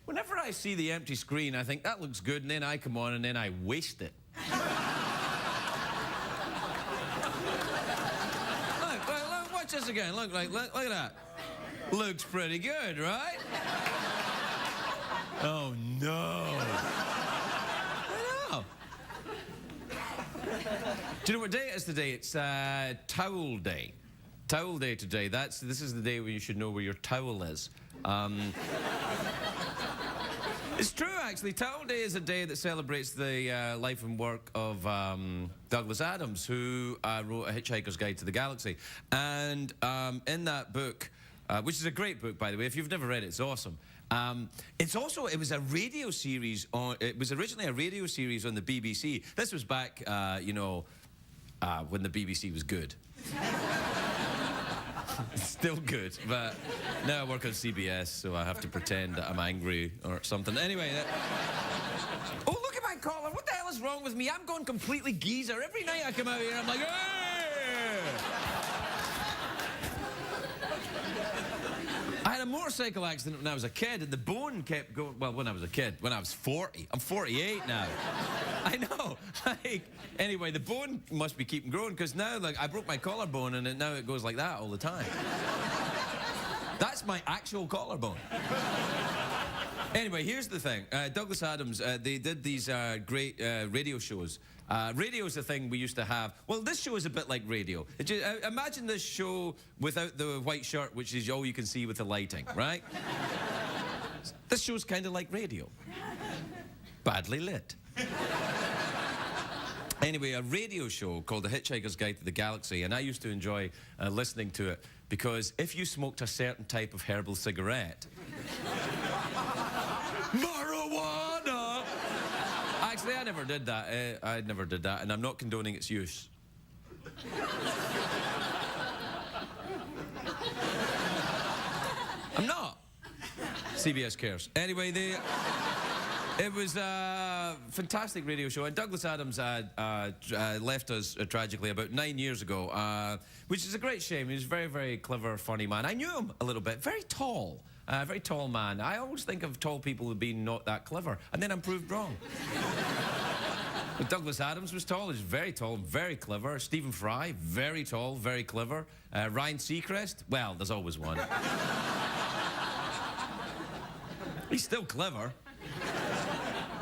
Whenever I see the empty screen, I think, that looks good, and then I come on and then I waste it. Look, watch this again. Look at that. Looks pretty good, right? Oh, no. I know. Do you know what day it is today? It's Towel Day. Towel Day today. This is the day when you should know where your towel is. It's true, actually. Towel Day is a day that celebrates the life and work of Douglas Adams, who wrote A Hitchhiker's Guide to the Galaxy. And in that book, which is a great book, by the way, if you've never read it, it's awesome. It was a radio series it was originally a radio series on the BBC. This was back, when the BBC was good. Still good, but now I work on CBS, so I have to pretend that I'm angry or something. Anyway, oh, look at my collar. What the hell is wrong with me? I'm going completely geezer. Every night I come out here, I'm like, hey! I had a motorcycle accident when I was a kid, and the bone kept going. Well, when I was a kid, when I was 40. I'm 48 now. I know. Anyway, the bone must be keeping growing, because now, I broke my collarbone, and now it goes like that all the time. That's my actual collarbone. Anyway, here's the thing. Douglas Adams, they did these great radio shows. Radio's a thing we used to have. Well, this show is a bit like radio. Imagine this show without the white shirt, which is all you can see with the lighting, right? This show's kind of like radio. Badly lit. Anyway, a radio show called The Hitchhiker's Guide to the Galaxy, and I used to enjoy listening to it because if you smoked a certain type of herbal cigarette... Marijuana! Actually, I never did that. I never did that, and I'm not condoning its use. I'm not. CBS cares. Anyway, it was a fantastic radio show, and Douglas Adams left us tragically about 9 years ago, which is a great shame. He was a very, very clever, funny man. I knew him a little bit. Very tall man. I always think of tall people as being not that clever, and then I'm proved wrong. But Douglas Adams was tall. He was very tall, very clever. Stephen Fry, very tall, very clever. Ryan Seacrest, well, there's always one. He's still clever.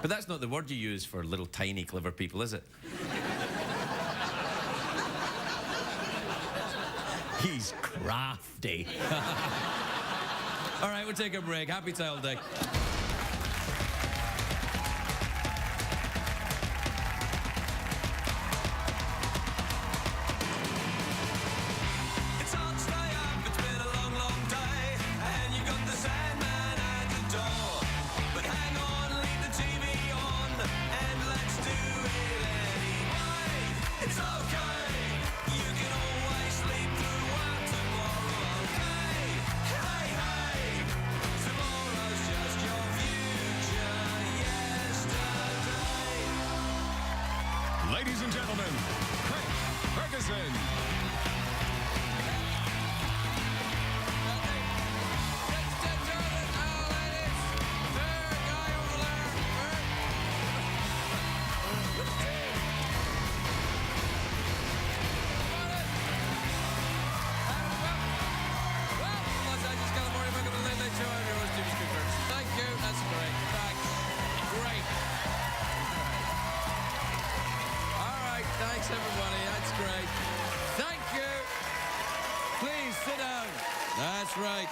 But that's not the word you use for little tiny clever people, is it? He's crafty. All right, we'll take a break. Happy Towel Day. Ladies and gentlemen, Ferguson. Thank you. That's great. Thanks. Great. Thanks, everybody. That's great. Thank you. Please sit down. That's right.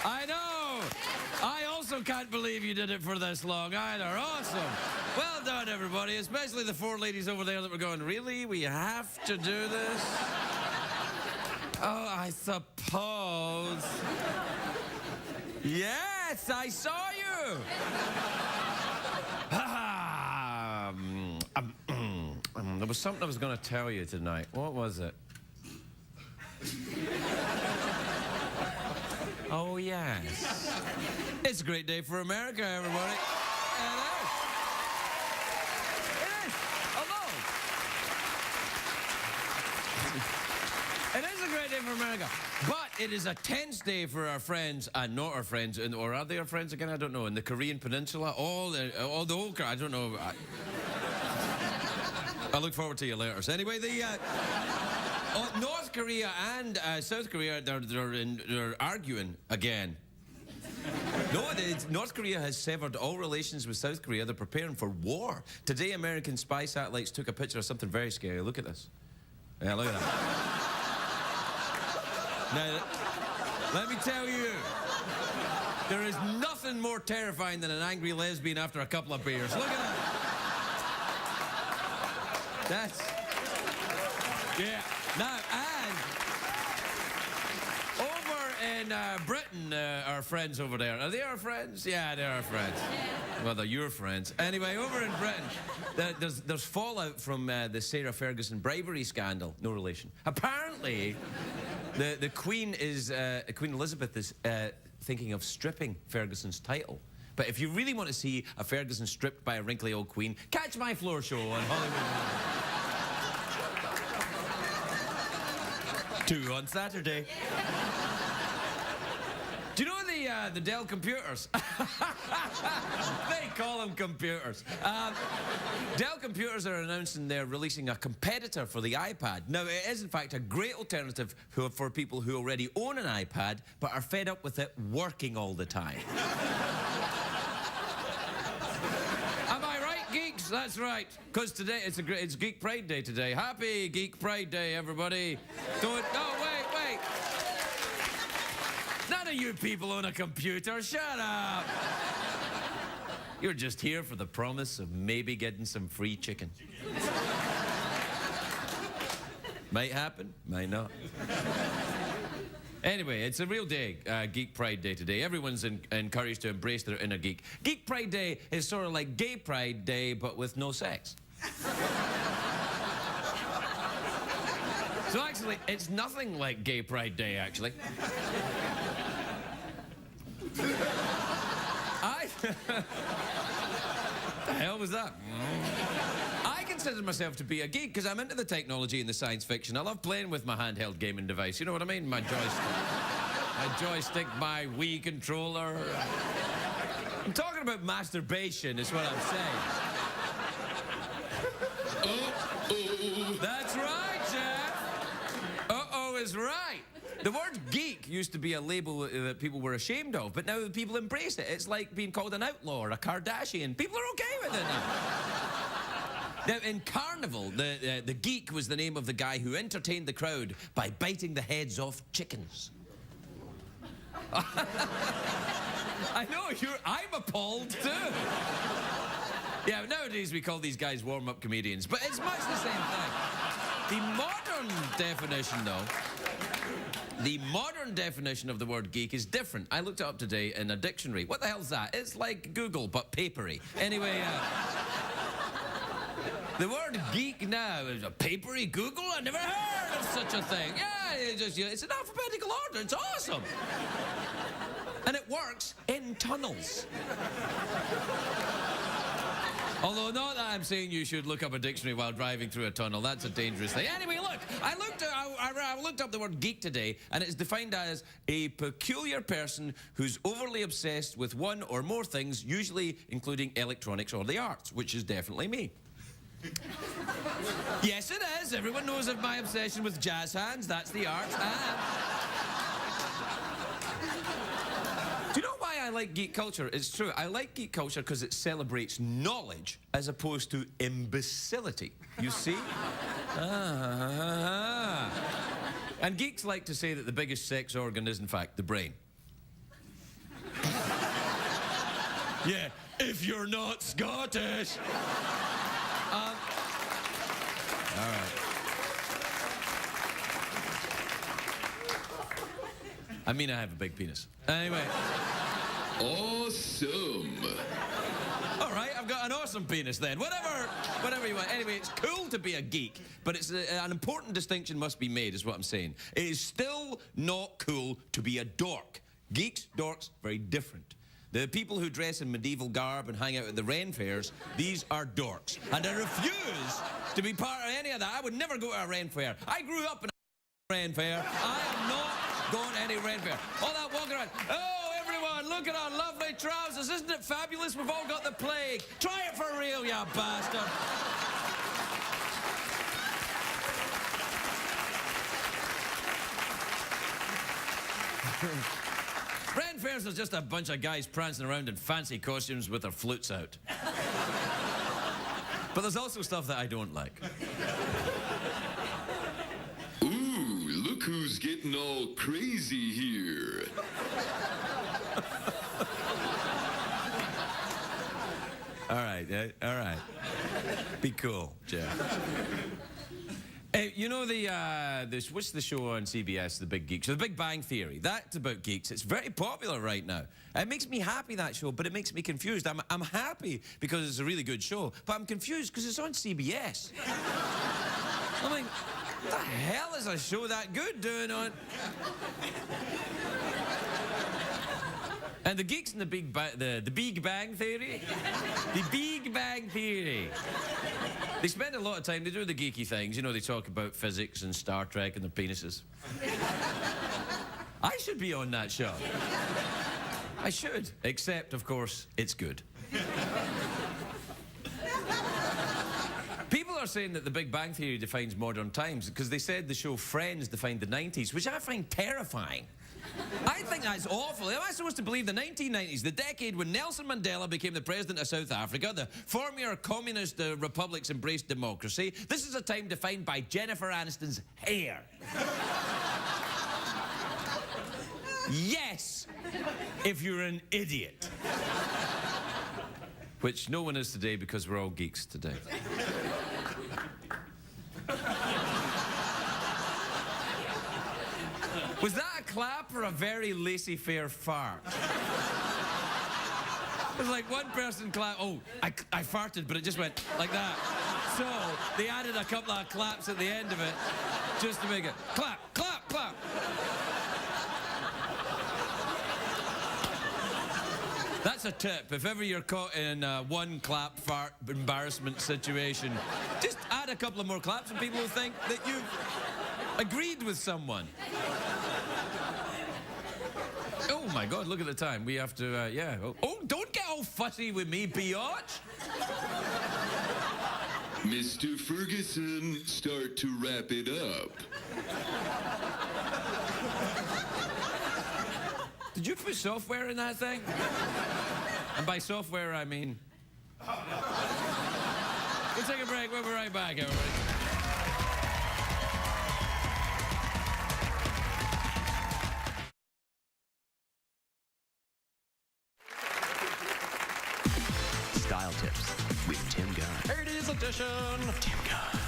I know. I also can't believe you did it for this long either. Awesome. Well done, everybody, especially the four ladies over there that were going, really? We have to do this? Oh, I suppose. Yes, I saw you. There was something I was going to tell you tonight. What was it? Oh, yes. It's a great day for America, everybody. It is. It is. Although, it is a great day for America. But it is a tense day for our friends, and not our friends, or are they our friends again? I don't know. In the Korean Peninsula, all the whole, I don't know. I look forward to your letters. Anyway, the North Korea and South Korea, they're arguing again. No, North Korea has severed all relations with South Korea. They're preparing for war. Today, American spy satellites took a picture of something very scary. Look at this. Yeah, look at that. Now, let me tell you, there is nothing more terrifying than an angry lesbian after a couple of beers. Look at that. That's... Yeah. Now, and... over in Britain, our friends over there, are they our friends? Yeah, they're our friends. Well, they're your friends. Anyway, over in Britain, there's fallout from the Sarah Ferguson bribery scandal. No relation. Apparently, the Queen is... Queen Elizabeth is thinking of stripping Ferguson's title. But if you really want to see a Ferguson stripped by a wrinkly old queen, catch my floor show on Hollywood. 2 on Saturday. Do you know the Dell computers? They call them computers. Dell computers are announcing they're releasing a competitor for the iPad. Now, it is, in fact, a great alternative for people who already own an iPad but are fed up with it working all the time. Am I right, geeks? That's right. Because today, it's Geek Pride Day today. Happy Geek Pride Day, everybody. Don't... No, wait. None of you people own a computer. Shut up. You're just here for the promise of maybe getting some free chicken. Might happen, might not. Anyway, it's a real day, Geek Pride Day today. Everyone's encouraged to embrace their inner geek. Geek Pride Day is sort of like Gay Pride Day, but with no sex. So actually, it's nothing like Gay Pride Day, actually. The hell was that? I consider myself to be a geek because I'm into the technology and the science fiction. I love playing with my handheld gaming device. You know what I mean? My joystick, my Wii controller. I'm talking about masturbation is what I'm saying. That's right, Jeff. Uh-oh is right. The word geek used to be a label that people were ashamed of, but now people embrace it. It's like being called an outlaw or a Kardashian. People are okay with it now. Now, in Carnival, the geek was the name of the guy who entertained the crowd by biting the heads off chickens. I know, I'm appalled too. Yeah, nowadays we call these guys warm-up comedians, but it's much the same thing. The modern definition, though, the modern definition of the word geek is different. I looked it up today in a dictionary. What the hell's that? It's like Google, but papery. Anyway, the word geek now is a papery Google? I never heard of such a thing. Yeah, it's in alphabetical order. It's awesome. And it works in tunnels. Although not that I'm saying you should look up a dictionary while driving through a tunnel. That's a dangerous thing. Anyway, look, I looked up the word geek today, and it's defined as a peculiar person who's overly obsessed with one or more things, usually including electronics or the arts, which is definitely me. Yes, it is. Everyone knows of my obsession with jazz hands. That's the arts. Do you know why I like geek culture? It's true. I like geek culture because it celebrates knowledge as opposed to imbecility. You see? And geeks like to say that the biggest sex organ is, in fact, the brain. Yeah, if you're not Scottish. All right. I mean, I have a big penis. Anyway. Awesome. All right, I've got an awesome penis then. Whatever you want. Anyway, it's cool to be a geek, but it's an important distinction must be made, is what I'm saying. It is still not cool to be a dork. Geeks, dorks, very different. The people who dress in medieval garb and hang out at the Ren fairs, these are dorks. And I refuse to be part of any of that. I would never go to a Ren fair. I grew up in Ren Fair. I am not going to any Ren Fair. All that walking around. Oh, everyone, look at our lovely trousers. Isn't it fabulous? We've all got the plague. Try it for real, you bastard. Ren Fairs is just a bunch of guys prancing around in fancy costumes with their flutes out. But there's also stuff that I don't like. Ooh, look who's getting all crazy here. All right, all right. Be cool, Jeff. Hey, you know what's the show on CBS, The Big Geeks? The Big Bang Theory. That's about geeks. It's very popular right now. It makes me happy, that show, but it makes me confused. I'm happy because it's a really good show, but I'm confused because it's on CBS. I mean, what the hell is a show that good doing on? And the geeks in the Big Bang Theory, the Big Bang Theory. They spend a lot of time, they do the geeky things. You know, they talk about physics and Star Trek and their penises. I should be on that show. I should, except, of course, it's good. People are saying that the Big Bang Theory defines modern times because they said the show Friends defined the 90s, which I find terrifying. I think that's awful. Am I supposed to believe the 1990s, the decade when Nelson Mandela became the president of South Africa, the former communist republics embraced democracy? This is a time defined by Jennifer Aniston's hair. Yes, if you're an idiot. Which no one is today because we're all geeks today. Was that a clap or a very laissez-faire fart? It was like one person clapped. Oh, I farted, but it just went like that. So they added a couple of claps at the end of it just to make it clap, clap, clap. That's a tip. If ever you're caught in a one clap fart embarrassment situation, just add a couple of more claps and people will think that you've agreed with someone. Oh my God, look at the time. We have to, yeah. Oh, don't get all fussy with me, biatch. Mr. Ferguson, start to wrap it up. Did you put software in that thing? And by software, I mean... We'll take a break. We'll be right back, everybody. Style Tips with Tim Gunn. 80s edition. Tim Gunn.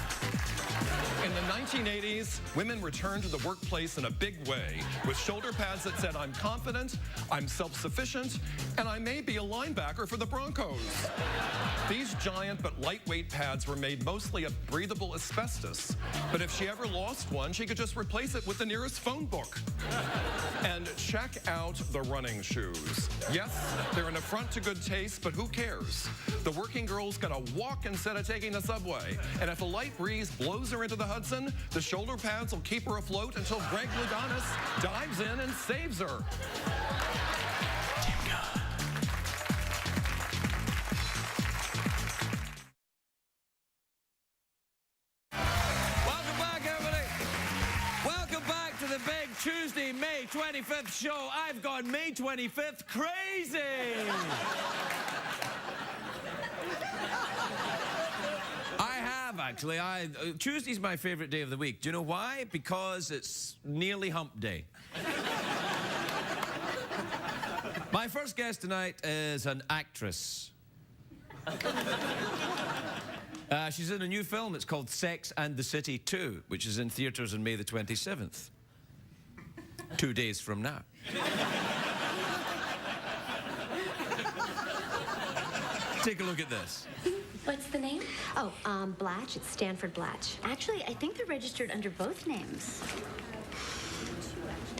In the 1980s, women returned to the workplace in a big way with shoulder pads that said, I'm confident, I'm self-sufficient, and I may be a linebacker for the Broncos. These giant but lightweight pads were made mostly of breathable asbestos, but if she ever lost one, she could just replace it with the nearest phone book. And check out the running shoes. Yes, they're an affront to good taste, but who cares? The working girl's gonna walk instead of taking the subway, and if a light breeze blows her into the Hudson, the shoulder pads will keep her afloat until Greg Louganis dives in and saves her. Tim Gunn. Welcome back, everybody. Welcome back to the big Tuesday, May 25th show. I've gone May 25th crazy. Actually, Tuesday's my favorite day of the week. Do you know why? Because it's nearly hump day. My first guest tonight is an actress. She's in a new film. It's called Sex and the City 2, which is in theaters on May the 27th. 2 days from now. Take a look at this. What's the name? Oh, Blatch. It's Stanford Blatch. Actually, I think they're registered under both names.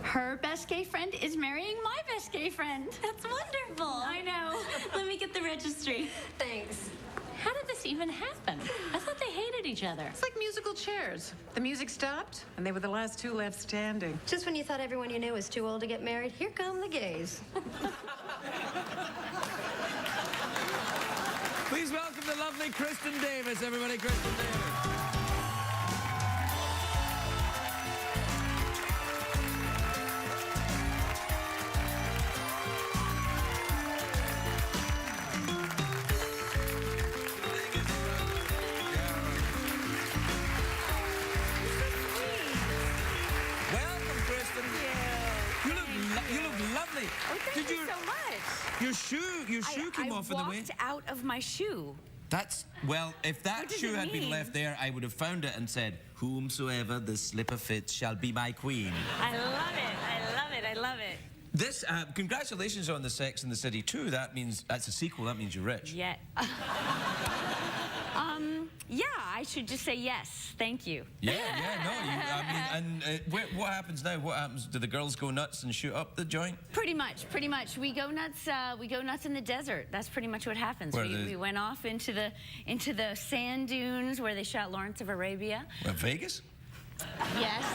Her best gay friend is marrying my best gay friend. That's wonderful. I know. Let me get the registry. Thanks. How did this this even happen? I thought they hated each other. It's like musical chairs. The music stopped, and they were the last two left standing. Just when you thought everyone you knew was too old to get married, here come the gays. Please welcome the lovely Kristen Davis, everybody. Kristen Davis. You look lovely. Oh, thank you so much. Your shoe came off in the way. I walked out of my shoe. That's, well, if that shoe had been left there, I would have found it and said, whomsoever the slipper fits shall be my queen. I love it. I love it. I love it. This, congratulations on the Sex and the City 2. That means, that's a sequel. That means you're rich. Yeah. Yeah, I should just say yes. Thank you. Yeah, no, I mean, and what happens now? What happens? Do the girls go nuts and shoot up the joint? Pretty much. We go nuts. We go nuts in the desert. That's pretty much what happens. We went off into the sand dunes where they shot Lawrence of Arabia. Vegas? Yes,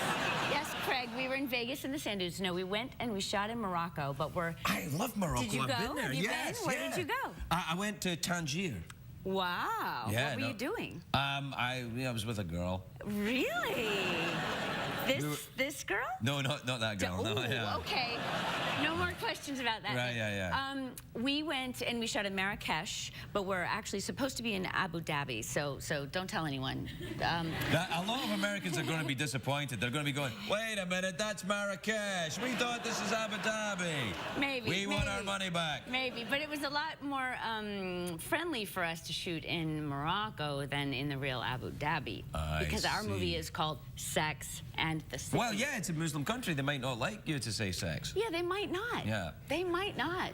Craig. We were in Vegas in the sand dunes. No, we went and we shot in Morocco. But I love Morocco. Did you go? I've been there. Have you yes. been? Where did you go? I went to Tangier. Wow. Yeah, what were you doing? I was with a girl. Really? This girl? No, not that girl. No, yeah. Okay. No more questions about that. Right, yeah. We went and we shot in Marrakesh, but we're actually supposed to be in Abu Dhabi, so don't tell anyone. A lot of Americans are going to be disappointed. They're going to be going, wait a minute, that's Marrakesh. We thought this is Abu Dhabi. Maybe. We want our money back. Maybe, but it was a lot more friendly for us to shoot in Morocco than in the real Abu Dhabi. Because our movie is called Sex and the City. Well, yeah, it's a Muslim country. They might not like you to say sex. Yeah, they might not. Yeah. They might not.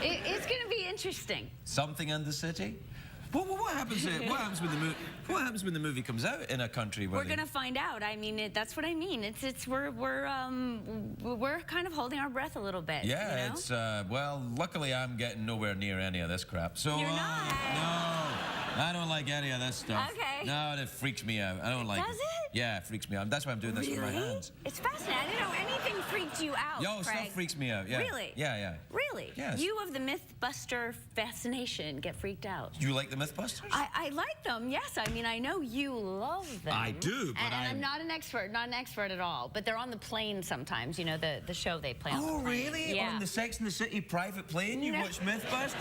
It's going to be interesting. Something in the city? Well, what happens? What happens when the movie comes out in a country where we're going to find out? I mean, that's what I mean. We're kind of holding our breath a little bit. Yeah, you know? it's well. Luckily, I'm getting nowhere near any of this crap. So you're not. No. I don't like any of this stuff. Okay. No, it freaks me out. I don't like it. Does it? Yeah, it freaks me out. That's why I'm doing this with my hands. It's fascinating. I didn't know anything freaked you out, Yo, Craig. stuff freaks me out. Yeah. Really? Yeah. Really? Yes. You of the Mythbuster fascination get freaked out. You like the Mythbusters? I like them, yes. I mean, I know you love them. I do, but and I'm not an expert at all. But they're on the plane sometimes, you know, the show they play on the plane. Oh, really? Yeah. On the Sex and the City private plane, you watch Mythbusters?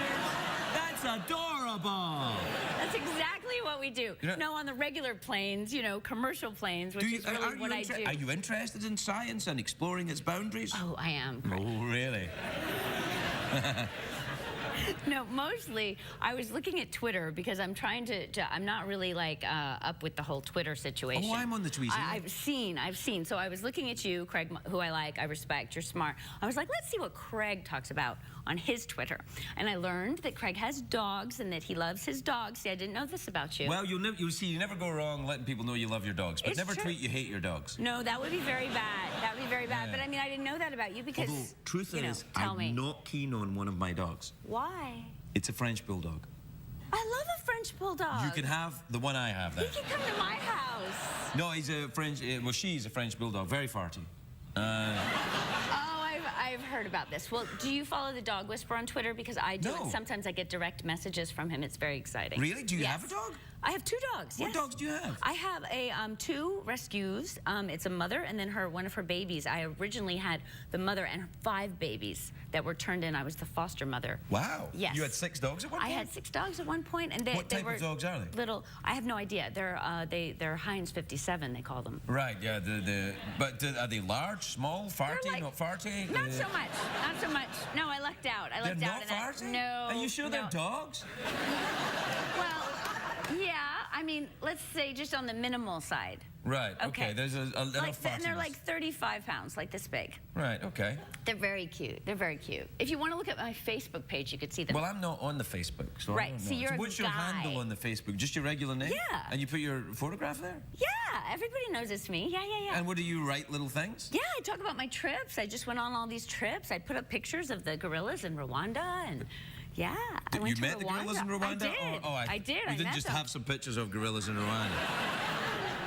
That's adorable. That's exactly what we do. No, on the regular planes, you know, commercial planes, which is really what I do. Are you interested in science and exploring its boundaries? Oh, I am. Oh, really? No, mostly I was looking at Twitter because I'm trying to I'm not really like up with the whole Twitter situation. Oh, I'm on the tweets. I've seen. So I was looking at you, Craig, who I like, I respect, you're smart. I was like, let's see what Craig talks about on his Twitter. And I learned that Craig has dogs and that he loves his dogs. See, I didn't know this about you. Well, you'll see, you never go wrong letting people know you love your dogs, but never tweet you hate your dogs. No, that would be very bad. That would be very bad. Yeah. But I mean, I didn't know that about you because, Although, truth is, tell me. I'm not keen on one of my dogs. Why? It's a French Bulldog. I love a French Bulldog. You can have the one I have then. He can come to my house. No, he's a French, well, she's a French Bulldog, very farty. I've heard about this. Well, do you follow the Dog Whisperer on Twitter? Because I do. No. And sometimes I get direct messages from him. It's very exciting. Really? Do you have a dog? I have 2 dogs. What dogs do you have? I have a 2 rescues. It's a mother and then one of her babies. I originally had the mother and 5 babies that were turned in. I was the foster mother. Wow. Yes. You had 6 dogs at one point? I had 6 dogs at one point, and What type of dogs are they? Little. I have no idea. They're Heinz 57. They call them. Right. Yeah. But are they large, small, farty, Like, not farty? Not so much. Not so much. No, I lucked out. They're not farty? No. Are you sure they're no. dogs? Well, yeah. I mean, let's say just on the minimal side. Right. Okay. There's a little and they're fartiness. like 35 pounds, like this big. Right. Okay. They're very cute. They're very cute. If you want to look at my Facebook page, you could see them. Well, I'm not on the Facebook, so Right, I don't so know. you're a What's your guy. handle on the Facebook? Just your regular name? Yeah. And you put your photograph there? Yeah, everybody knows it's me. Yeah. And what do you write, little things? Yeah, I talk about my trips. I just went on all these trips. I put up pictures of the gorillas in Rwanda and, Yeah, I You went to met the gorillas in Rwanda? I did. I did. You I didn't met just them. have some pictures of gorillas in Rwanda.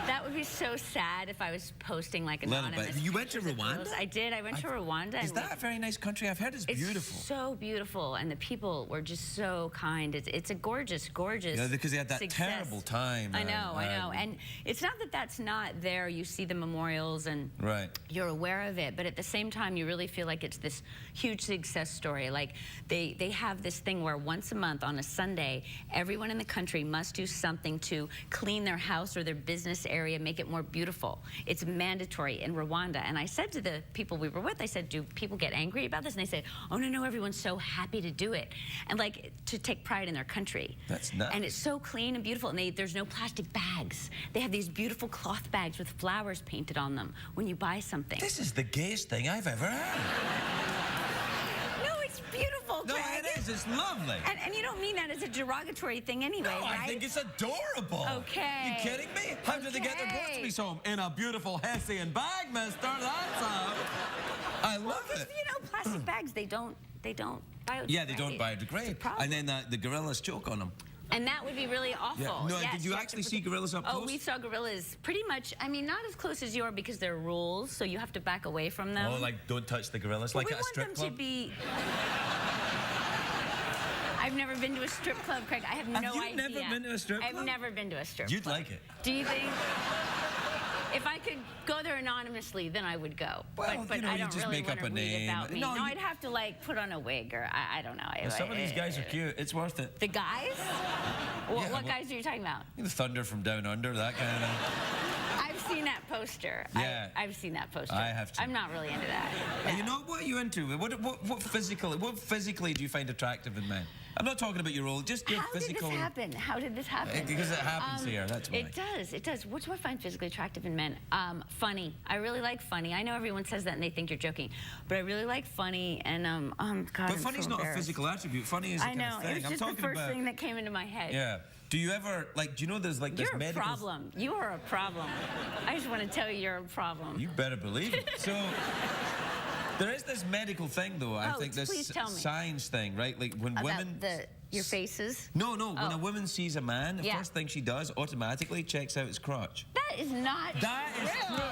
That would be so sad if I was posting like Little anonymous. bit. You went to pictures of Rwanda? gorillas. I did. I went to Rwanda. Is and that a very nice country? I've heard it's beautiful. It's so beautiful, and the people were just so kind. It's a gorgeous, gorgeous. Yeah, because they had that success. terrible time. I know. And it's not that that's not there. You see the memorials and Right. you're aware of it, but at the same time, you really feel like it's this huge success story. Like they have this thing where once a month on a Sunday, everyone in the country must do something to clean their house or their business area, make it more beautiful. It's mandatory in Rwanda. And I said to the people we were with, I said, do people get angry about this? And they said, oh, no, everyone's so happy to do it. And like to take pride in their country. That's nuts. And it's so clean and beautiful. And there's no plastic bags. They have these beautiful cloth bags with flowers painted on them when you buy something. This is the gayest thing I've ever heard. No, it's beautiful, No, Craig. it is. It's lovely. And you don't mean that as a derogatory thing anyway, No, right? I think it's adorable. Okay. You kidding me? How do they get their groceries home? In a beautiful Hessian bag, mister. That's how. I love Because, it. plastic bags, they don't biodegrade. Yeah, they don't It's a biodegrade. problem. And then the gorillas choke on them. And that would be really awful. Yeah. No, Yes, did you have to actually put see gorillas up Oh, close? we saw gorillas pretty much, I mean, not as close as you are because there are rules, so you have to back away from them. Oh, like don't touch the gorillas, But like we at a strip want club? them to be... I've never been to a strip club, Craig. I have no idea. Have you never been to a strip club? I've never been to a strip You'd club. like it. Do you think? If I could go there anonymously, then I would go. Well, but you know, I you don't just really make want up to a read name. about me. No, No, you- I'd have to like put on a wig or I don't know. Some of these guys are cute. It's worth it. The guys? What well- guys are you talking about? The Thunder from Down Under, that kind of. I've seen that poster. Yeah. I've seen that poster. I have too. I'm not really into that. And you know what are you into? What physically do you find attractive in men? I'm not talking about your role, just your How physical. did this happen? How did this happen? Because it happens here, that's why. It does, it does. What do I find physically attractive in men? Funny. I really like funny. I know everyone says that and they think you're joking, but I really like funny and, God, But I'm funny's so not a embarrassed. physical attribute. Funny is a I kind know, of thing. it was I'm just the talking first about. thing that came into my head. Yeah. Do you ever, like, do you know there's like this You're a medical... problem. You are a problem. I just want to tell you you're a problem. You better believe it. So, there is this medical thing, though. I Oh, think this please tell me. science thing, right? Like when About women... your faces? No, when Oh. a woman sees a man, the Yeah. first thing she does automatically checks out his crotch. That is not That is true. true.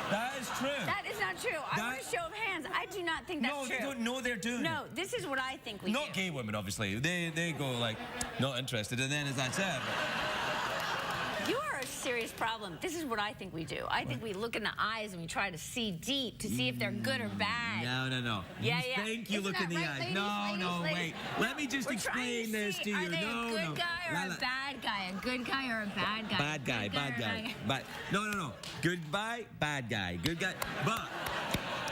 That is true. That is not true. I want a show of hands. I do not think that's No, true. they don't know they're doing No, it. this is what I think we Not do. gay women, obviously. They go like, not interested, and then that's it. You are a serious problem. This is what I think we do. I think we look in the eyes and we try to see deep to see if they're good or bad. No. Yeah, you yeah. think you Isn't look in that the right, eyes. ladies, No, ladies? wait. No, Let me just we're trying explain this see, to you. Are they a good guy or a bad guy? A good guy or a bad guy? Bad guy, Good bad or guy. But no. Goodbye, bad guy. Good guy. But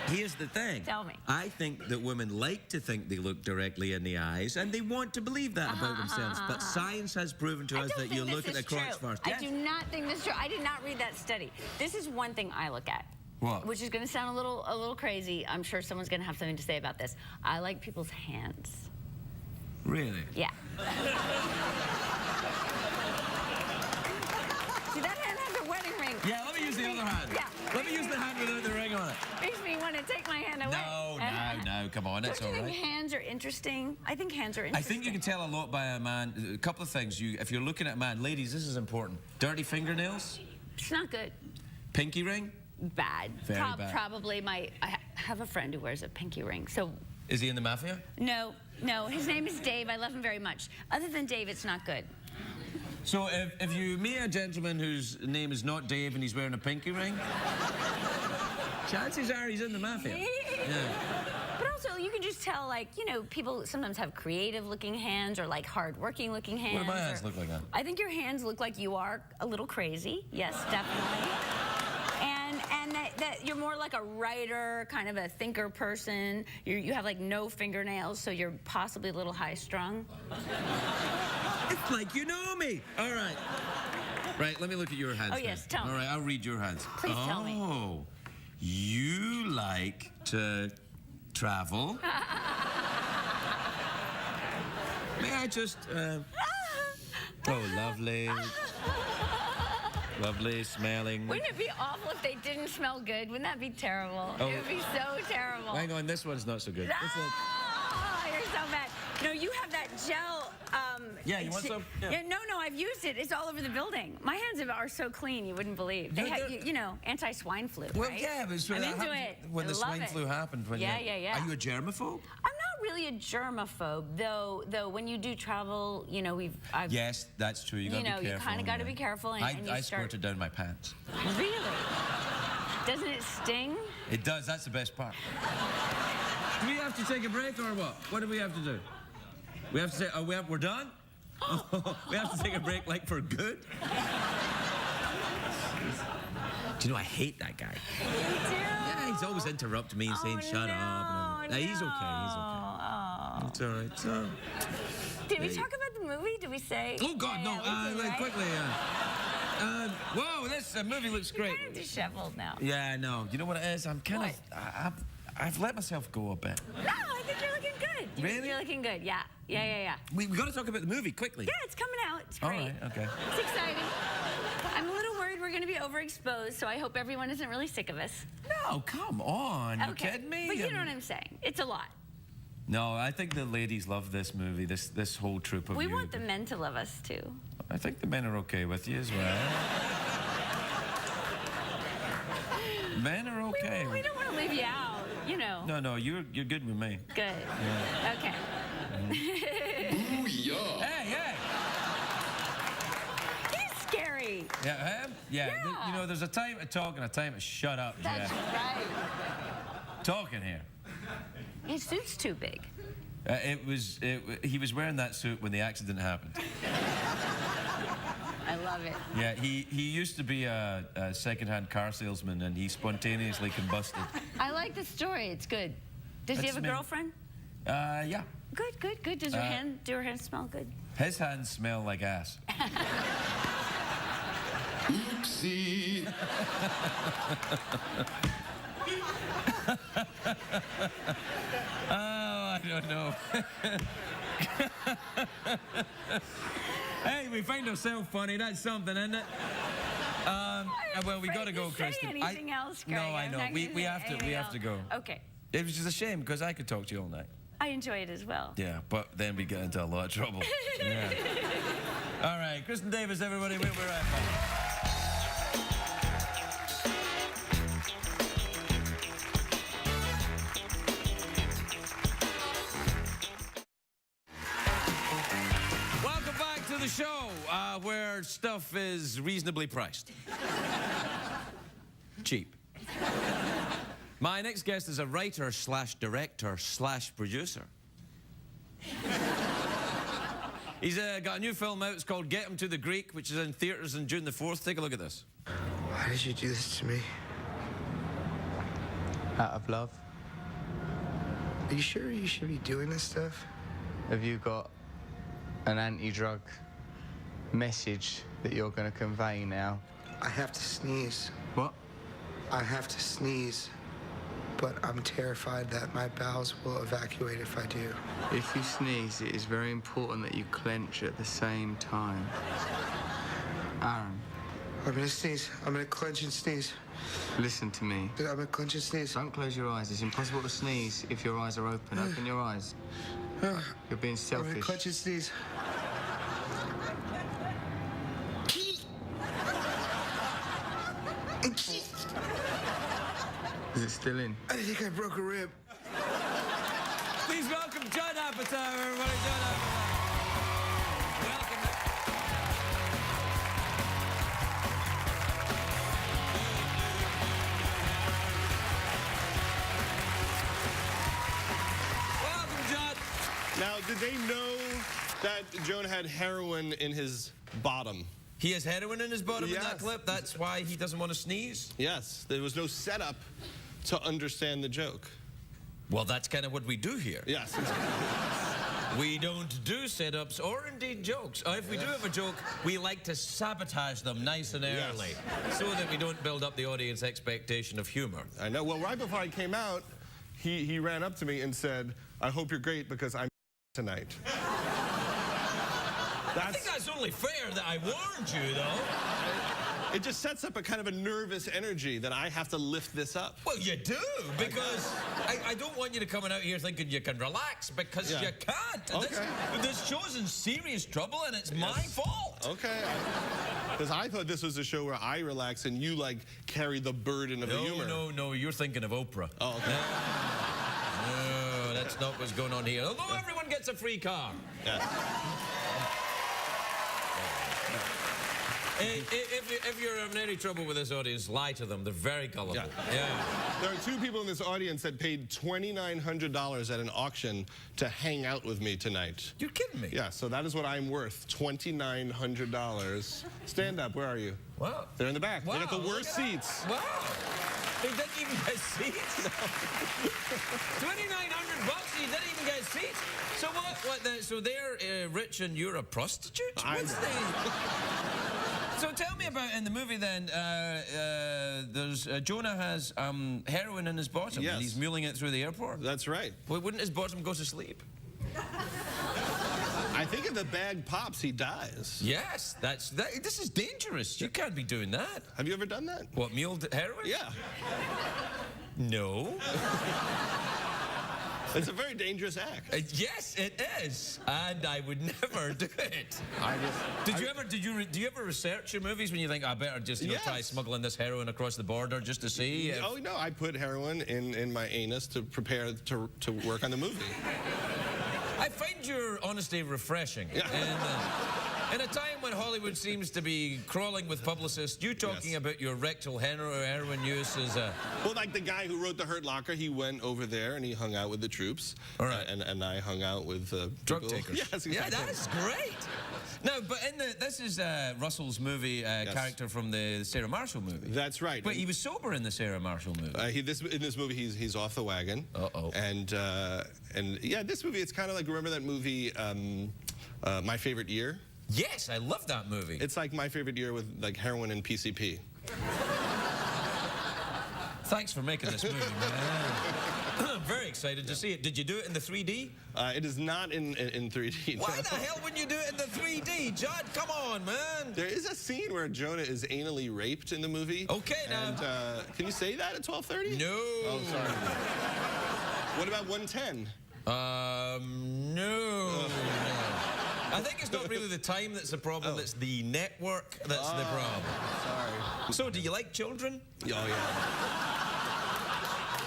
here's the thing. Tell me. I think that women like to think they look directly in the eyes, and they want to believe that about themselves. But science has proven to I us don't that you think look at this the is crotch true. first. I Yes. do not think this is true. I did not read that study. This is one thing I look at. What? Which is going to sound a little crazy. I'm sure someone's going to have something to say about this. I like people's hands. Really? Yeah. See, that hand has a wedding ring. Yeah, let me use the other hand. Yeah. Let me use the hand without the ring on it. Makes me want to take my hand away. No, come on, it's Don't all you right. think hands are interesting? I think hands are I interesting. think you can tell a lot by a man. A couple of things. If you're looking at a man, ladies, this is important. Dirty fingernails, It's not good. pinky ring. Bad. Very bad. Probably I have a friend who wears a pinky ring. So, Is he in the mafia? no. His name is Dave. I love him very much. Other than Dave, it's not good. So if you meet a gentleman whose name is not Dave and he's wearing a pinky ring, chances are he's in the mafia. Yeah. But also, you can just tell, like, you know, people sometimes have creative-looking hands or, like, hard-working-looking hands. What do my hands look like then? I think your hands look like you are a little crazy. Yes, definitely. And that you're more like a writer, kind of a thinker person. You have, like, no fingernails, so you're possibly a little high-strung. It's like you know me. All right. Right, let me look at your hands. Oh, yes, then. tell me. All right, I'll read your hands. Please tell me. Oh, you like to travel. May I just... Oh, lovely. Lovely smelling. Wouldn't it be awful if they didn't smell good? Wouldn't that be terrible? Oh. It would be so terrible. Hang on, this one's not so good. It's like- Oh, you're so bad. No, you have that gel. Yeah, you want some? Yeah. No, I've used it. It's all over the building. My hands are so clean, you wouldn't believe. They have, you know, anti-swine flu, Well, right? yeah, but I'm into it. when I the love swine it. flu happened. When Yeah. Are you a germaphobe? I'm not really a germaphobe, though. When you do travel, you know, I've Yes, that's true. You gotta be careful. you kind of got to be careful, and you I start. squirted down my pants. Really? Doesn't it sting? It does. That's the best part. Do we have to take a break or what? What do we have to do? We have to say, we're done? We have to take a break, like, for good? Do you know, I hate that guy. You do? Yeah, he's always interrupting me and saying, shut up. And he's okay, Oh. It's all right. So, Did we talk about the movie? Did we say? oh, God, no. we did, right? Quickly. Whoa, this movie looks great. You're kind of disheveled now. Yeah, I know. You know what it is? I'm kind of... I've let myself go a bit. No, I think you're looking good. Really? You're looking good. Yeah. We got to talk about the movie quickly. Yeah, it's coming out. It's All great. right, okay. It's exciting. I'm a little worried we're going to be overexposed, so I hope everyone isn't really sick of us. No, come on. You Okay. kidding me? But you know what I'm saying. It's a lot. No, I think the ladies love this movie, this whole troop of We you. want the men to love us, too. I think the men are okay with you as well. Men are okay. We don't want to leave you out, you know. No, you're good with me. Good. Yeah. Okay. Booyah! Hey! He's scary. Yeah, him? Yeah. Yeah. You know, there's a time to talk and a time to shut up, That's Jeff. right. Talking here. His suit's too big. He was wearing that suit when the accident happened. I love it. Yeah, he used to be a second-hand car salesman, and he spontaneously combusted. I like the story. It's good. Does he That's have a me. girlfriend? Yeah. Good. Does do her hands smell good? His hands smell like ass. Oopsie! Oh, I don't know. Hey, we find ourselves funny. That's something, isn't it? Well, we got to go, Kristen. Say anything else, Greg. No, I I'm know. not We gonna say have to. We anything have to go. Okay. It was just a shame because I could talk to you all night. I enjoy it as well. Yeah, but then we get into a lot of trouble. Yeah. All right, Kristen Davis, everybody. We'll be right back. The show where stuff is reasonably priced. Cheap. My next guest is a writer slash director slash producer. He's got a new film out. It's called Get Him to the Greek, which is in theaters on June the 4th. Take a look at this. Why did you do this to me? Out of love. Are you sure you should be doing this stuff? Have you got an anti-drug message that you're going to convey now? I have to sneeze. What? I have to sneeze, but I'm terrified that my bowels will evacuate if I do. If you sneeze, it is very important that you clench at the same time. Aaron. I'm gonna sneeze. I'm gonna clench and sneeze. Listen to me. I'm gonna clench and sneeze. Don't close your eyes. It's impossible to sneeze if your eyes are open. Open your eyes. You're being I'm gonna selfish. clench and sneeze. Is it still in? I think I broke a rib. Please welcome Judd Apatow, everybody. Judd Apatow. Welcome. Welcome, Judd. Now, did they know that Jonah had heroin in his bottom? He has heroin in his bottom in that Yes. clip. That's why he doesn't want to sneeze. Yes, there was no setup to understand the joke. Well, that's kind of what we do here. Yes. We don't do setups or indeed jokes. Or if we do have a joke, we like to sabotage them nice and early so that we don't build up the audience expectation of humor. I know. Well, right before I came out, he ran up to me and said, "I hope you're great because I'm tonight." I think that's only fair that I warned you, though. it just sets up a kind of a nervous energy that I have to lift this up. Well, you do, because I don't want you to come out here thinking you can relax, because you can't. Okay. This show's in serious trouble, and it's my fault. Okay. Because I thought this was a show where I relax and you, like, carry the burden of the humor. No, you're thinking of Oprah. Oh, okay. No, that's not what's going on here. Although everyone gets a free car. Yeah. If you're having any trouble with this audience, lie to them. They're very gullible. Yeah. There are 2 people in this audience that paid $2,900 at an auction to hang out with me tonight. You're kidding me? Yeah, so that is what I'm worth, $2,900. Stand up, where are you? Wow. They're in the back. Wow, They got the worst seats. Wow. They didn't even get seats. $2,900, you didn't even get seats. So so they're rich and you're a prostitute? What's the... So tell me about, in the movie then, Jonah has heroin in his bottom, and he's muling it through the airport. That's right. Well, wouldn't his bottom go to sleep? I think if the bag pops, he dies. Yes, this is dangerous. You can't be doing that. Have you ever done that? What, muled heroin? Yeah. No. It's a very dangerous act. Yes, it is, and I would never do it. Do you ever research your movies when you think I better just try smuggling this heroin across the border just to see? Oh no, I put heroin in my anus to prepare to work on the movie. I find your honesty refreshing. Yeah. And, in a time when Hollywood seems to be crawling with publicists, you talking about your rectal heroin use is a... Well, like the guy who wrote The Hurt Locker, he went over there and he hung out with the troops. All right. And I hung out with drug people. takers. Yes, exactly. Yeah, that's great. No, but this is Russell's movie character from the Sarah Marshall movie. That's right. But he was sober in the Sarah Marshall movie. In this movie, he's off the wagon. Uh-oh. And yeah, this movie, it's kind of like, remember that movie, My Favorite Year? Yes, I love that movie. It's like My Favorite Year with like heroin and PCP. Thanks for making this movie, man. I'm very excited to see it. Did you do it in the 3D? It is not in 3D. Why the hell wouldn't you do it in the 3D, Judd? Come on, man. There is a scene where Jonah is anally raped in the movie. Okay, now. And can you say that at 12:30? No. Oh, sorry. What about 1:10? No. I think it's not really the time that's the problem, it's the network that's the problem. Sorry. So, do you like children? Oh, yeah.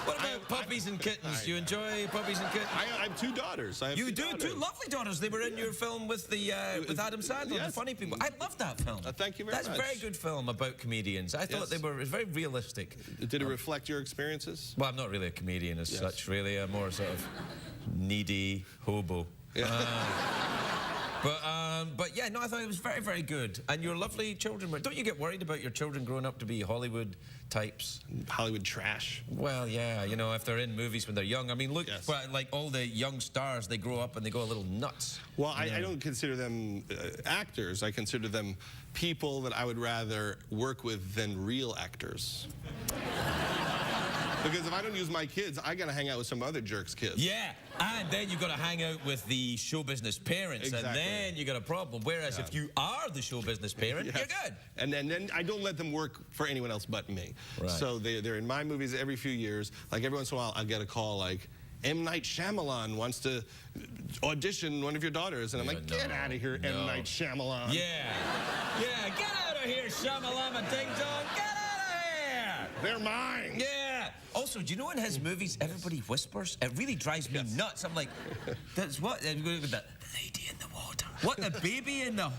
What about puppies and kittens? Do you enjoy puppies and kittens? I have 2 daughters. I have You do? daughters. 2 lovely daughters. They were in your film with with Adam Sandler, The Funny People. I love that film. Thank you very much. That's a very good film about comedians. I thought it was very realistic. Did it reflect your experiences? Well, I'm not really a comedian as such, really. I'm more sort of needy hobo. Yeah. But yeah, no, I thought it was very, very good. And your lovely children, don't you get worried about your children growing up to be Hollywood types? Hollywood trash. Well, yeah, you know, if they're in movies when they're young. I mean, look, like all the young stars, they grow up and they go a little nuts. Well, I don't consider them actors. I consider them people that I would rather work with than real actors. Because if I don't use my kids, I gotta hang out with some other jerk's kids. Yeah, and then you gotta hang out with the show business parents, and then you got a problem. Whereas if you are the show business parent, you're good. And then I don't let them work for anyone else but me. Right. So they're in my movies every few years. Like every once in a while, I'll get a call like, M. Night Shyamalan wants to audition one of your daughters. And I'm like, get out of here, M. Night Shyamalan. Yeah, get out of here, Shyamalama Ding Dong, get out of here. They're mine. Yeah. Also, do you know in his movies, everybody whispers? It really drives me nuts. I'm like, that's what? The lady in the water. What, the baby in the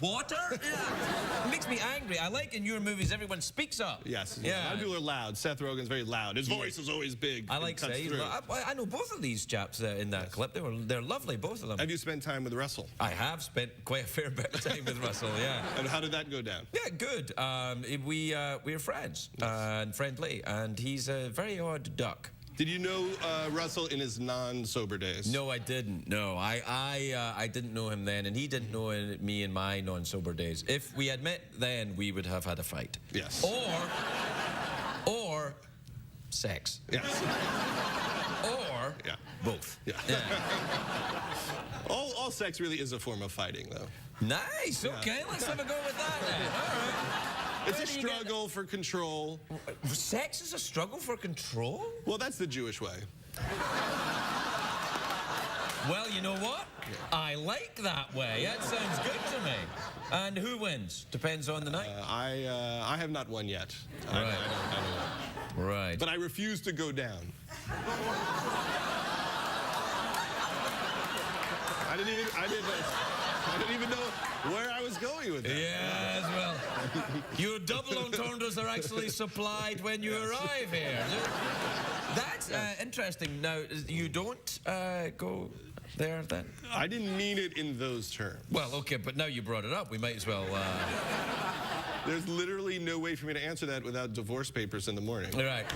water? Yeah. It makes me angry. I like in your movies, everyone speaks up. Yes. Yeah. A lot of people are loud. Seth Rogen's very loud. His voice is always big. I like saying, I know both of these chaps in that clip. They're lovely, both of them. Have you spent time with Russell? I have spent quite a fair bit of time with Russell, yeah. And how did that go down? Yeah, good. We're friends and friendly, and he's a very odd duck. Did you know Russell in his non-sober days? No, I didn't. No, I didn't know him then, and he didn't know me in my non-sober days. If we had met then, we would have had a fight. Yes. Or sex. Yes. Or both. Yeah. All sex really is a form of fighting, though. Nice. Okay, let's have a go with that then. All right. It's a struggle for control. Sex is a struggle for control? Well, that's the Jewish way. Well, you know what? I like that way. That sounds good to me. And who wins? Depends on the night. I have not won yet. Right. I don't. Right. But I refuse to go down. I didn't even know where I was going with that. Yes, well, your double entendres are actually supplied when you arrive here. That's interesting. Now, you don't go there then? I didn't mean it in those terms. Well, okay, but now you brought it up, we might as well... There's literally no way for me to answer that without divorce papers in the morning. Right.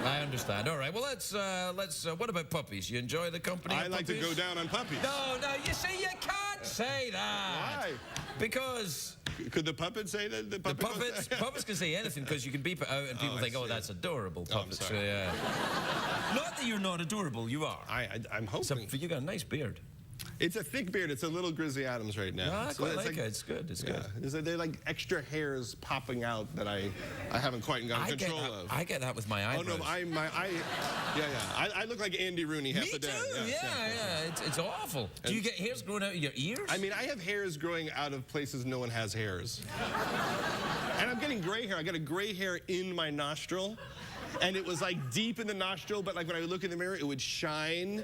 I understand. All right. Well, let's what about puppies? You enjoy the company of I like puppies? to go down on puppies. No, you see, you can't say that. Why? Because... Could the puppet say that? The puppets can say anything because you can beep it out and people think, oh, that's adorable, puppets. I'm sorry. Not that you're not adorable, you are. I'm hoping. You got a nice beard. It's a thick beard. It's a little Grizzly Adams right now. I quite like it. It's good. It's good. They're like extra hairs popping out that I haven't quite gotten control of. I get that with my eyebrows. Oh no, I look like Andy Rooney half the day. Me too. Yeah. It's awful. Do you get hairs growing out of your ears? I mean, I have hairs growing out of places no one has hairs. And I'm getting gray hair. I got a gray hair in my nostril. And it was like deep in the nostril, but like when I would look in the mirror, it would shine.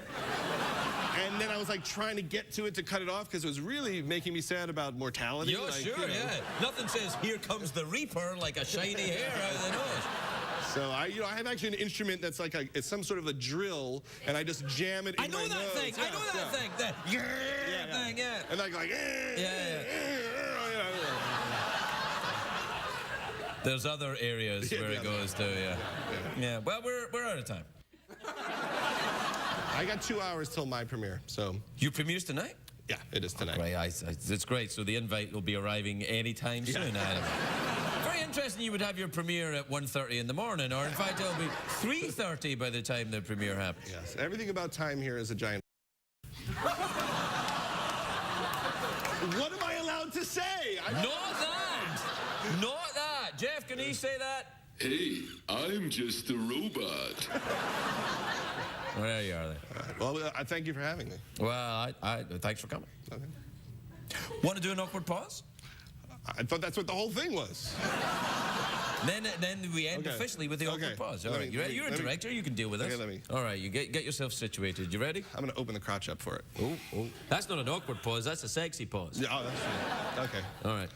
And then I was like trying to get to it to cut it off because it was really making me sad about mortality. Yeah, like, sure, yeah. Nothing says, here comes the Reaper, like a shiny hair out of the nose. So I have actually an instrument that's like it's some sort of a drill, and I just jam it in my nose. I know that thing. That thing, yeah. And like, There's other areas where it goes to, yeah. Well, we're out of time. I got 2 hours till my premiere, so. Your premiere's tonight? Yeah, it is tonight. Right, it's great. So the invite will be arriving anytime soon. Very interesting you would have your premiere at 1:30 in the morning, or in fact it'll be 3:30 by the time the premiere happens. Yes, everything about time here is a giant. What am I allowed to say? Not that! Jeff, can he say that? Hey, I'm just a robot. Well, there you are then. Well, I thank you for having me. Well, thanks for coming. Okay. Want to do an awkward pause? I thought that's what the whole thing was. Then we end officially with the awkward pause. All right, you're a director, you can deal with this. All right, you get yourself situated. You ready? I'm going to open the crotch up for it. Oh. That's not an awkward pause, that's a sexy pause. Yeah, that's right. Okay. All right.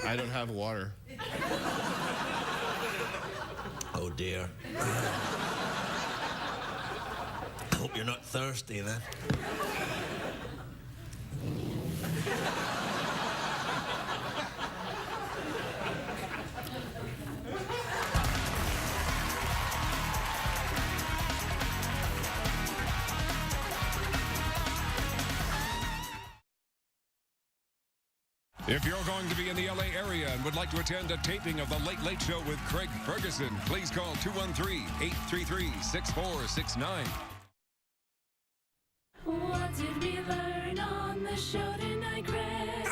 I don't have water. Oh dear. I hope you're not thirsty then. If you're going to be in the LA area and would like to attend a taping of The Late Late Show with Craig Ferguson, please call 213-833-6469. What did we learn on the show tonight, Craig?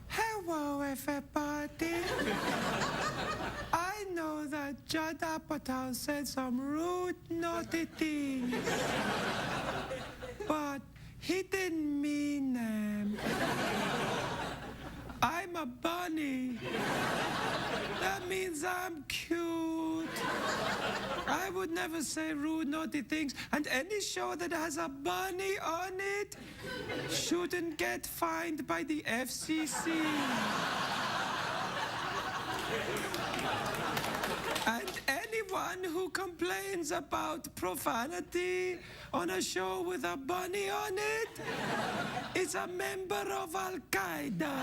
Hello, everybody. I know that Judd Apatow said some rude, naughty things, but he didn't mean them. I'm a bunny. That means I'm cute. I would never say rude, naughty things, and any show that has a bunny on it shouldn't get fined by the FCC. And anyone who complains about profanity on a show with a bunny on it is a member of Al-Qaeda.